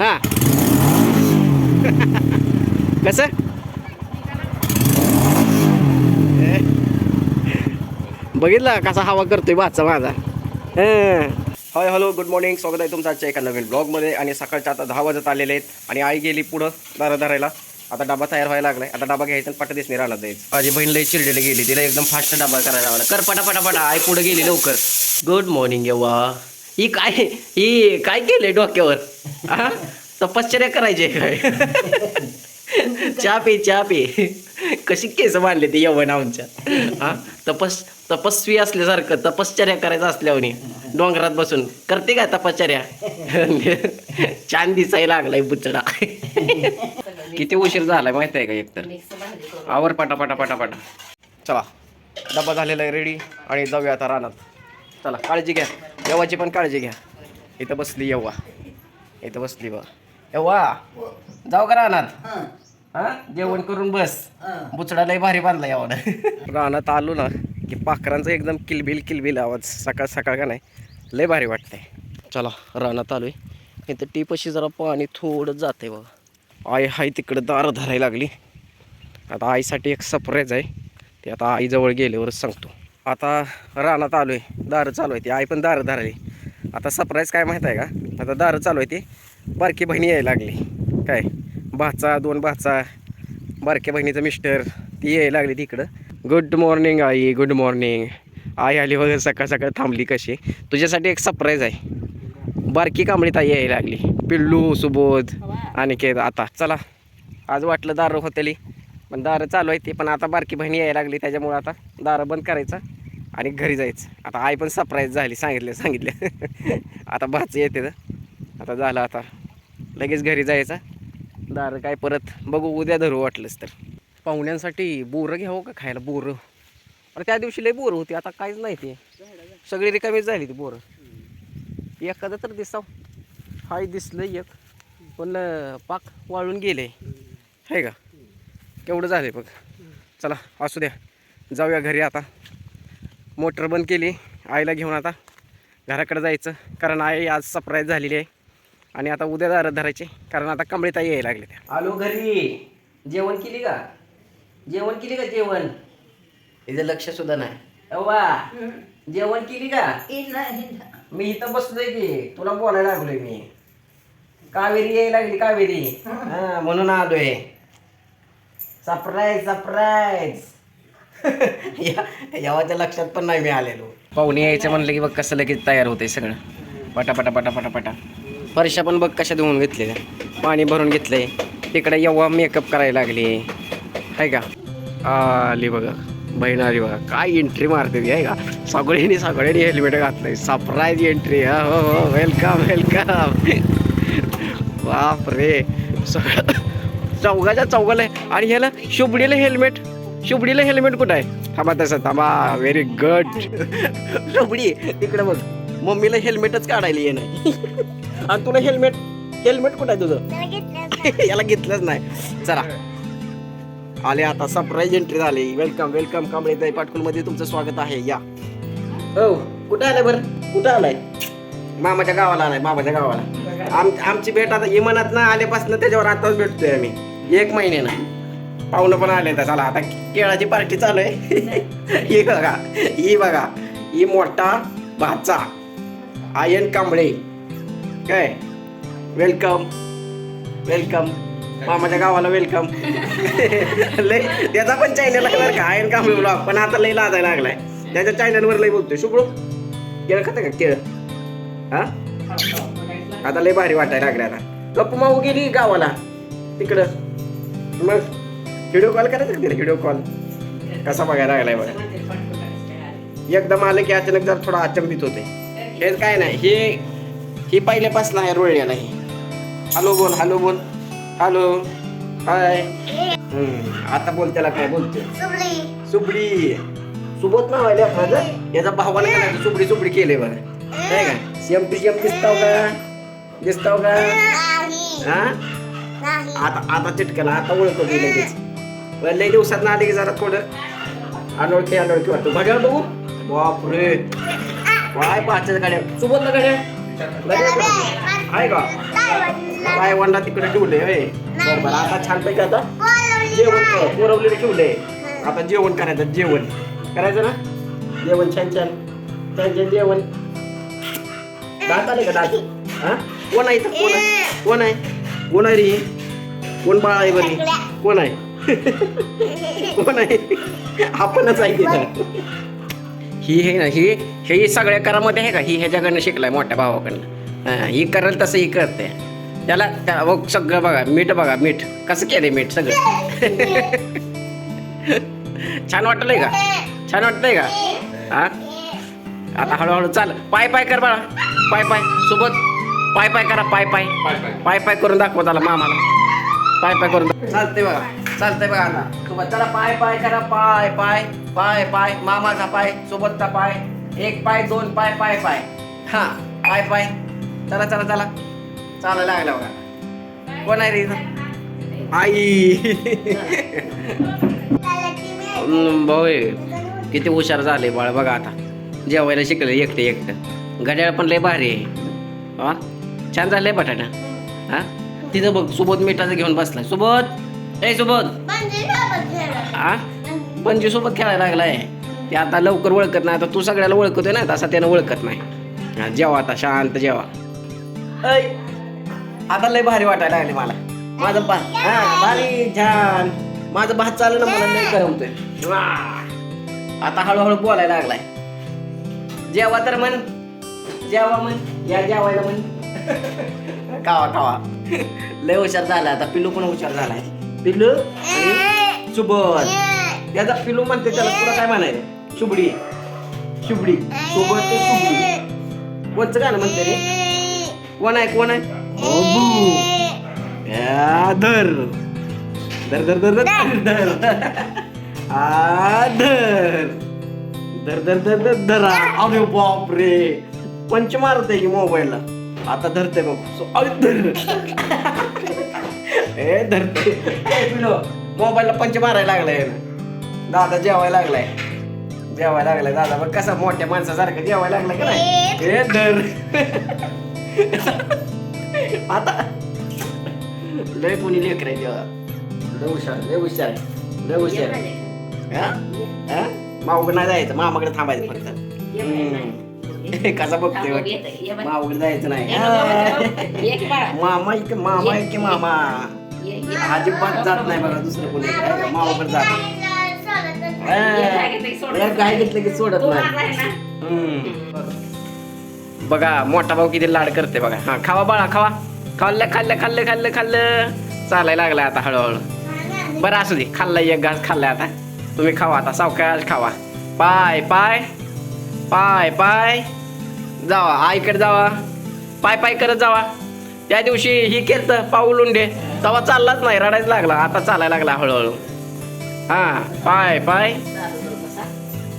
हा कसं बघितलं कसा हवा करतोय बादचा माझा. हाय हॅलो गुड मॉर्निंग, स्वागत आहे तुमचं आजच्या एका नवीन ब्लॉगमध्ये. आणि सकाळच्या आता 10 वाजत आलेले आहेत आणि आई गेली पुढं दारा धरायला. आता डबा तयार व्हायला लागलाय. आता डबा घ्यायचा आणि पट दिसणे राहणार जायचं. माझी बहीण लई चिरडीला गेली, तिला एकदम फास्ट डबा करायला लागला. कर पटापटापटा, आई पुढे गेली लवकर. गुड मॉर्निंग येवा. ही काय केलंय डोक्यावर? हा तपश्चर्या करायची काय? चहा पे कशी केस मांडले ते यवन आमच्या. हा तपस्वी असल्यासारखं तपश्चर्या करायचं असल्यावर डोंगरात बसून करते काय तपश्चर्या? छान दिसायला लागलाय बुचडा. किती उशीर झालाय माहिती आहे का? एकतर आवर पटापटा. चला डब्बा झालेला आहे रेडी आणि जाऊया आता रानात. चला काळजी घ्या, यवाची पण काळजी घ्या. इथं बसली यव्वा, इथं बसली बा यव्वा. जाऊ का रानात? हा जेवण करून बस. बुचडा लय भारी बांधला यावं. रानात आलो ना की पाखरांचा एकदम किलबिल आवाज सकाळ सकाळ का नाही लय भारी वाटतंय. चला रानात आलोय. इथं टीपशी जरा पाणी थोडं जाते बघा. आई हाय तिकडं दार धरायला लागली. आता आईसाठी एक सरप्राईज आहे, ते आता आईजवळ गेल्यावरच सांगतो. आता रानात आलोय, दारं चालू आहे. ती आई पण दारं धरायली. आता सरप्राईज काय माहीत आहे का? आता दारं चालू आहे. ती बारकी बहिणी यायला लागली. काय भाचा, 2 भाचा, बारक्या बहिणीचं मिस्टर, ती यायला लागली तिकडं. गुड मॉर्निंग आई, गुड मॉर्निंग. आई आली वगैरे सकाळ सकाळ थांबली कशी. तुझ्यासाठी एक सरप्राईज आहे. बारकी कांबळी ताई यायला लागली. पिल्लू, सुबोध आणि के. आता चला, आज वाटलं दारं होतेली पण दारं चालू आहे. ती पण आता बारकी बहिणी यायला लागली, त्याच्यामुळे आता दारं बंद करायचं आणि घरी जायचं. आता आई पण सरप्राईज झाली, सांगितलं. आता भाचं येते तर आता झालं. आता लगेच घरी जायचं. दारं काय परत बघू, उद्या धरू वाटलंच तर. पाहुण्यांसाठी बोरं घ्यावं का खायला? बोरं अरे त्या दिवशी लय बोरं होती, आता काहीच नाही. ते सगळी रिकामीच झाली ती बोरं. एखादं तर दिसाव हाय, दिसलं एक पण पाक वाळून गेले आहे का? केवढं झालं बघ. चला असू द्या, जाऊया घरी. आता मोटर बंद केली, आईला घेऊन आता घराकडे जायचं. कारण आई आज सरप्राईज झालेली आहे आणि आता उद्या दारं धरायचे, कारण आता कांबळीताई यायला लागले. त्या आलो घरी. जेवण केली का? जेवण इथं लक्ष सुद्धा नाही. अव्वा जेवण केली का? मी इथं बसलोय की तुला बोलायला लागलोय. मी कावेरी यायला लागली, कावेरी. हा म्हणून आलोय. सरप्राईज. यावाच्या लक्षात पण नाही मी आलेलो. पाहुणे यायचं म्हणलं की बघ कसं लगेच तयार होतंय सगळं. पटा. फरशा पण बघ कशा धुवून घेतलेल्या, पाणी भरून घेतलंय. तिकडे यव्वा मेकअप करायला लागली आहे का? आली बघा बहीण, आली बघा. काय एंट्री मारते ती आहे का? सगळ्यांनी हेल्मेट घातलंय. Surprise entry. हो वेलकम. बाप रे, सगळं चौघाला. आणि ह्याला शुभडीला हेल्मेट कुठं आहे? थांबा. Very good. शुभडी तिकडे बघ. मम्मीला हेल्मेटच काढायला ये नाही. आणि तुला हेल्मेट कुठं आहे तुझं? याला घेतलंच नाही. चला आले आता, सरप्राईज एंट्री झाली. वेलकम कांबळीताई पाटकुलमध्ये तुमचं स्वागत आहे. या. हो कुठं आलाय बरं? कुठं आलाय? मामाच्या गावाला आलाय. आमची भेट आता इमानात ना आल्यापासून त्याच्यावर आताच भेटतोय आम्ही 1 महिन्यानं. पाहुणं पण आले. तर चला आता केळाची पार्टी चालू आहे. ही बघा ही मोठा भाचा आयन कांबळे. काय वेलकम मामाच्या गावाला वेलकम. लय त्याचा पण चॅनल लागणार का आयन कांबळे ब्लॉग, पण आता लय लाजायला लागलाय. त्याच्या चॅनलवर लय बोलतोय. शुभ्रू केळ खाते का? केळ हा आता लय भारी वाटायला लागले. आता गप्पू माऊ गेली गावाला तिकडं. मग व्हिडिओ कॉल करायचं का? व्हिडिओ कॉल कसा बघायला लागलाय बघा. एकदम आलं की अचानक जर थोडा अचंबित होते. हे काय नाही, ही पहिल्यापासून आहे रोळ्याला. ही हॅलो बोल हॅलो हाय. आता बोल. त्याला काय बोलते? सुबडी. सुबोध नाव आहे माझं. याचा भावाला काय सुबडी केले बघा. काय काय सेम दिसताव का? हा आता चिटकला. आता ओळखतो मी लगेच. लय दिवसात ना आले की जरा थोडं अनोळखी वाटतो. घड्याळ बघू. बापरे काय पाहते गाड्या. सुबोधला गाड्या आहे का? काय वंडा तिकडे ठेवले होय बरं बरं आता छानपैकी आता जेवण पुरवलेलं ठेवलंय आता जेवण करायचं जेवण करायचं ना जेवण छान छान छान छान जेवण दात आले का दात हा कोण आहे इथं कोण आहे कोण आहे कोण आहे रे कोण बाळ आहे बरी कोण आहे कोण आहे आपणच आहे तिथं ही हे ना ही सगळ्या करामध्ये आहे का ही ह्याच्याकडनं शिकलाय मोठ्या भावाकडनं ही करल तसं ही करते त्याला सगळं बघा मीठ कसं केलंय मीठ सगळं छान वाटलंय का छान वाटतंय का हा आता हळूहळू चाल पाय पाय कर बाळा पाय पाय सोबत पाय पाय करा पाय पाय पाय पाय करून दाखवा त्याला मामाला पाय पाय करून चालतंय बघा आता सोबत चला पाय पाय करा पाय पाय पाय पाय मामाचा पाय सोबतचा पाय एक पाय दोन पाय पाय पाय हा पाय पाय चला चला चला चालायला लागला बघा कोण आहे रे आई भाऊ किती हुशार झाले बाळ बघा आता जेवायला शिकले एकटं घड्याळ पण लय भारी आहे हा छान झालंय बटाटा हा तिथं बघ सुबोध मिठाचं घेऊन बसलाय सुबोध सुबोध हा पणजी सोबत खेळायला लागलाय ते आता लवकर ओळखत नाही आता तू सगळ्याला ओळखतोय ना तसा त्यानं ओळखत नाही हा जेवा आता शांत जेवा आता लय भारी वाटायला लागले मला माझं भारी छान माझं भात चालू ना मला लय करवतोय आता हळूहळू बोलायला लागलाय जेवा तर म्हण जेवा म्हण या जेवायला म्हण खावा खावा लय हुशार झाला आता पिलू पण हुशार झालाय पिलू आणि सुबोध याचा पिलू म्हणते त्याला तुला काय म्हणायचं शुबडी शुबडी सोबत ते शुबडी कोणचं गाणं म्हणते रे कोण आहे धर धर धर धर धर धर धर धर धर धर धरा अरे बापरे पंच मारते की मोबाईलला आता धरते बघ धर धरते मोबाईलला पंच मारायला लागलाय दादा जेवायला लागलाय दादा बघ कसा मोठ्या माणसासारखं जेवायला लागलाय का नाही हे धर आता लय कोणी लेकर आहे जेव्हा लय हुशार माऊकडे नाही जायचं मामाकडे थांबायचं फक्त कसा बघतोय माऊकडे जायचं नाही मामा अजिबात जात नाही बघा दुसरं कोणी माऊकडे जात गाय घेतलं की सोडत नाही बघा मोठा भाऊ किती लाड करते बघा हा खावा बाळा खावा खाल्लं चालायला लागलाय आता हळूहळू बरं असू दे खाल्लाय एक घास खाल्लाय आता तुम्ही खावा आता सावकाश खावा पाय पाय पाय पाय जावा आईकडे जावा पाय पाय करत जावा त्या दिवशी ही केलं पाऊल उंडे तेव्हा चाललाच नाही रडायच लागला आता चालायला लागला हळूहळू हा पाय पाय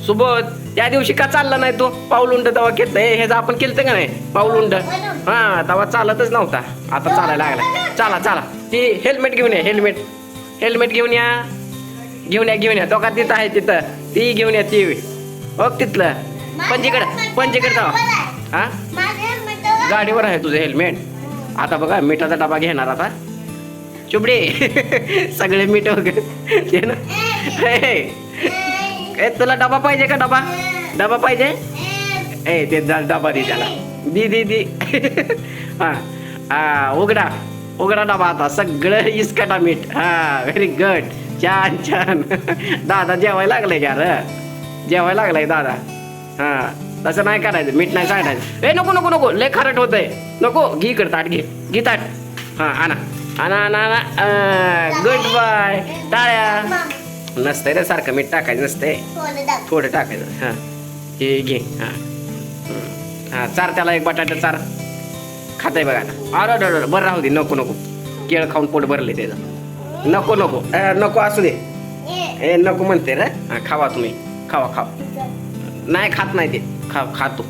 सुबोध त्या दिवशी का चालला नाही तू पाऊल उंड तेव्हा केलं हे आपण केलं का नाही पाऊल उंड हा तेव्हा चालतच नव्हता आता चालायला लागला चला ती हेल्मेट घेऊन या हेल्मेट घेऊन या तो का तिथं आहे तिथं ती घेऊन या ती बघ तिथलं पंजीकडे जावा हा गाडीवर आहे तुझं हेल्मेट आता बघा मिठाचा डबा घेणार आता चुबडे सगळे मीठ वगैरे ना तुला डबा पाहिजे का डबा पाहिजे ते डबा दे त्याला दी हा उघडा डबा आता सगळं इसकाटा मीठ हा व्हेरी गुड छान दादा जेवायला लागलाय यार जेवायला लागलाय दादा हा तसं नाही करायचं मीठ नाही सांगायचं नको लय खारट होतंय नको घी कर ताट घे ताट हा आणा गुड बाय टाळ्या नसतंय रे सारखं मीठ टाकायचं नसतंय थोडं टाकायचं हा हे घे हा चार त्याला एक बटाटा चार खाताय बघा ना अरे बरं राहू दे नको केळ खाऊन पोट भरले त्याचं नको असू दे नको म्हणते रे हा खावा तुम्ही खावा नाही खात नाही ते खातो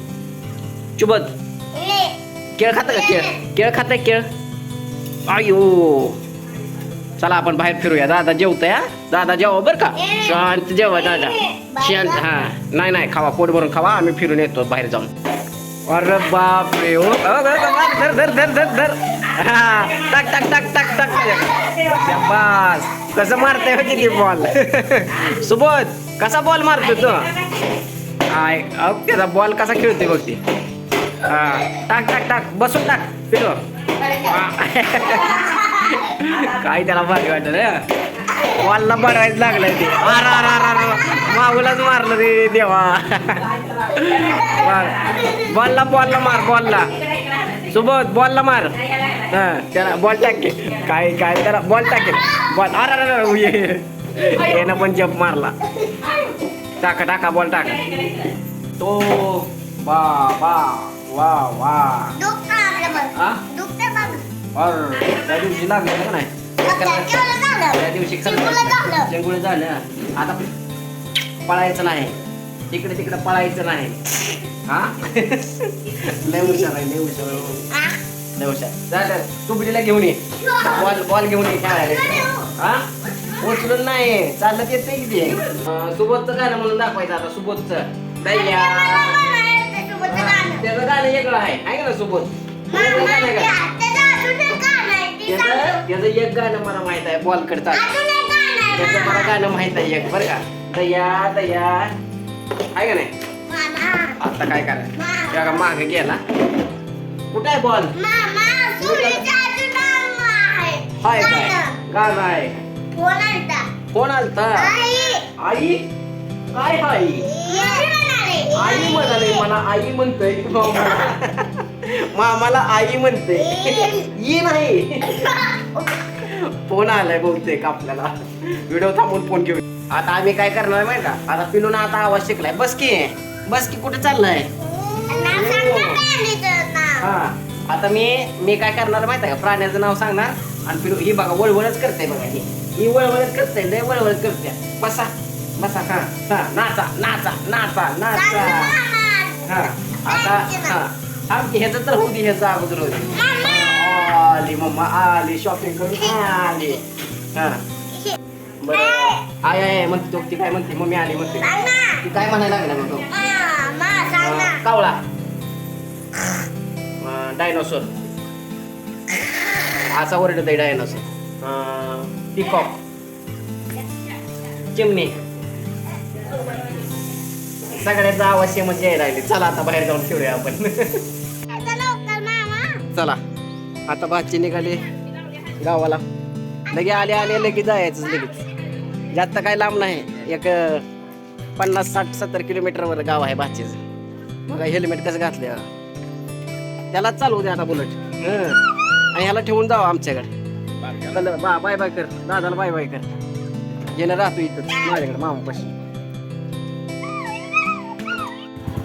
चुबत केळ खात का केळ खाताय केळ आयो चला आपण बाहेर फिरूया दादा जेवतोय दादा जेवा बरं का शांत जेवा दादा शांत हा नाही खावा पोट भरून खावा आम्ही फिरून येतो बाहेर जाऊन अरे बापरे धर टाक टाक टाक टाक टाक बस कसं मारतंय हो किती बॉल सुबोध कसा बॉल मारतो तो त्याचा बॉल कसा खेळतोय बघ ती टाक टाक टाक बसून टाक पिलो काय त्याला भारी वाटत रे बॉलला बडवायचं लागलंय ते मागूलाच मारलं रे देवा बॉलला बॉलला मार बॉलला सुबोध बॉलला मार त्याला बॉल टाके काय काय त्याला बॉल टाकेल बॉल यानं पण जप मारला टाका टाका बॉल टाका तो बा बा वा वा त्या दिवशी लागलं का नाही त्या दिवशी खरं चेंगुळे झालं आता पळायचं नाही तिकडे तिकडे पळायचं नाही हा लय हुशार आहे लय हुशार लय हुशार झालं तुबडीला घेऊन ये बॉल बॉल घेऊन ये खेळायला हा उचलून नाही चालत येत नाही किती सुबोधचं गाणं म्हणून दाखवायचं आता सुबोधचं दैया त्याचं गाणं वेगळं आहे का ना सुबोध त्याचं एक गाणं मला माहित आहे बॉल करतात त्याचं मला गाणं माहित आहे एक बरं का दया दया आहे का नाही आता काय करायचं मागे गेला कुठे आहे बॉल हाय काय गाणं आहे कोण आलता आई काय आई आई म्हणाले मला आई म्हणतोय मामाला आई म्हणते ये नाही फोन आलाय बहुतेक आपल्याला व्हिडिओ थांबून फोन घेऊ आता आम्ही काय करणार माहिती का आता पिलून आता आवाज शिकलाय बस की कुठे चाललाय हा आता मी काय करणार माहिती आहे का प्राण्याचं नाव सांगणार आणि पिलू ही बघा वळवळच करते बघा ही वळवळच करते लय वळवळच करते बसा बसा हा हा नाचा नाचा नाचा नाचा हा आता हा आमची ह्याचं तर होती ह्याचं अगोदर होती आली मम्मा आली शॉपिंग करून आली हा बरं आय आय म्हणते तो ती काय म्हणते मम्मी आली म्हणते ती काय म्हणायला लागला मग तो कावळा डायनोसॉर असा ओरडत आहे डायनोसॉर पिकॉक चिमणी सगळ्याचा आवाज सेमच यायला लागले चला आता बाहेर जाऊन फिरूया आपण चला आता भाची निघाली गावाला लगे आले लगेच जायचं लगेच जास्त काय लांब नाही एक 50-60-70 किलोमीटरवर गाव आहे भाचीचं बघा हेल्मेट कसं घातलं त्यालाच चालवू दे आता बुलेट आणि ह्याला ठेवून जाऊ आमच्याकडे चल बाय बाय कर दादाला बाय बाय कर येणं राहतो इथं माझ्याकडे मामापाशी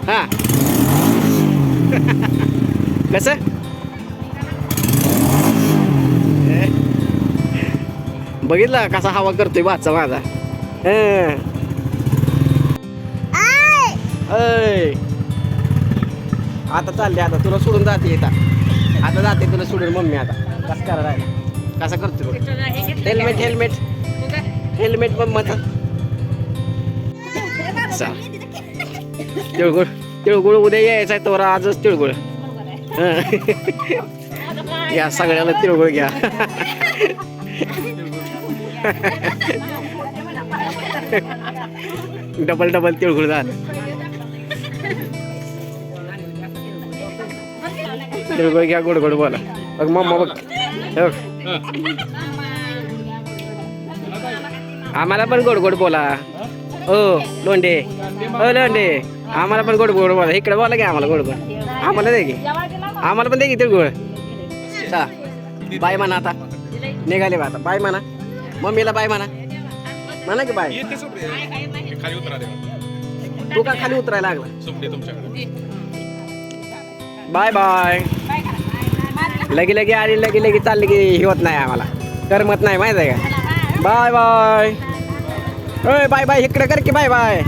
हा कसं बघितला कसा हवा करतोय बाचा माझा आता चालले आता तुला सोडून जाते आता जाते तुला सोडून मम्मी आता कसं करायला कसं करतो हेल्मेट हेल्मेट हेल्मेट मम्माचा तिळगुळ तिळगुळ उद्या यायचा आहे तर आजच तिळगुळ या सगळ्याला तिळगुळ घ्या डबल डबल तिळगुळ झालं तिळगुळ घ्या गोड गोड बोला बघ मम्मा बघ आम्हाला पण गोड गोड बोला ओ लोंडे ओ लोंडे आम्हाला पण गोड गोड बोला इकडे बोला की आम्हाला गोड गोड आम्हाला दे की आम्हाला पण दे की तिळगुळ चला बाय म्हणा आता निघाले बा आता बाय म्हणा मम्मीला बाय म्हणा म्हणा की बाय तू का खाली उतरायला लागला बाय बाय लगे लगे आली लगे लगे चालली की ही होत नाही आम्हाला करमत नाही माहित आहे का बाय बाय ओय बाय बाय इकडे कर की बाय बाय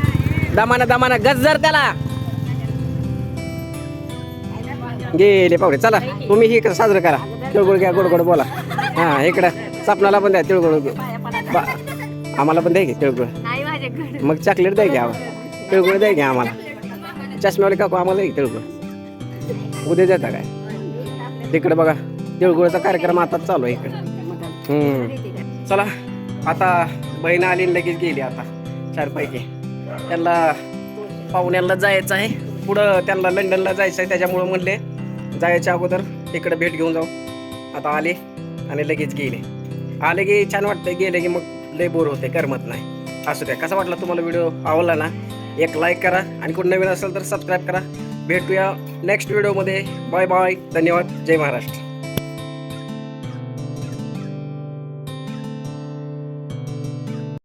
दमाना दमाना गजर त्याला गेले पाहुणे चला तुम्ही ही साजरं करा तिळगुळ घ्या गोड गोड बोला हा इकडं सपनाला पण द्या तिळगुळ आम्हाला पण द्या की तिळगुळ मग चॉकलेट द्या की आम्हाला तिळगुळ द्या की आम्हाला चष्म्यावाले काकू आम्हाला द्या की तिळगुळ उद्या देता काय तिकडे बघा तिळगुळचा कार्यक्रम आताच चालू आहे इकडे. चला आता बहीण आली आणि लगेच गेली आता 4 पैकी. त्यांना पाहुण्यांना जायचं आहे पुढं, त्यांना लंडनला जायचं आहे, त्याच्यामुळं म्हणले जायच्या अगोदर इकडे भेट घेऊन जाऊ. आता आले आणि लगेच गेले. आले की छान वाटतंय, गेले की मग लय बोर होते, करमत नाही. असू द्या. कसा वाटला तुम्हाला व्हिडिओ? आवडला ना? एक लाईक करा आणि कोण नवीन असेल तर सबस्क्राईब करा. भेटूया नेक्स्ट व्हिडिओमध्ये. Bye bye. धन्यवाद. जय महाराष्ट्र.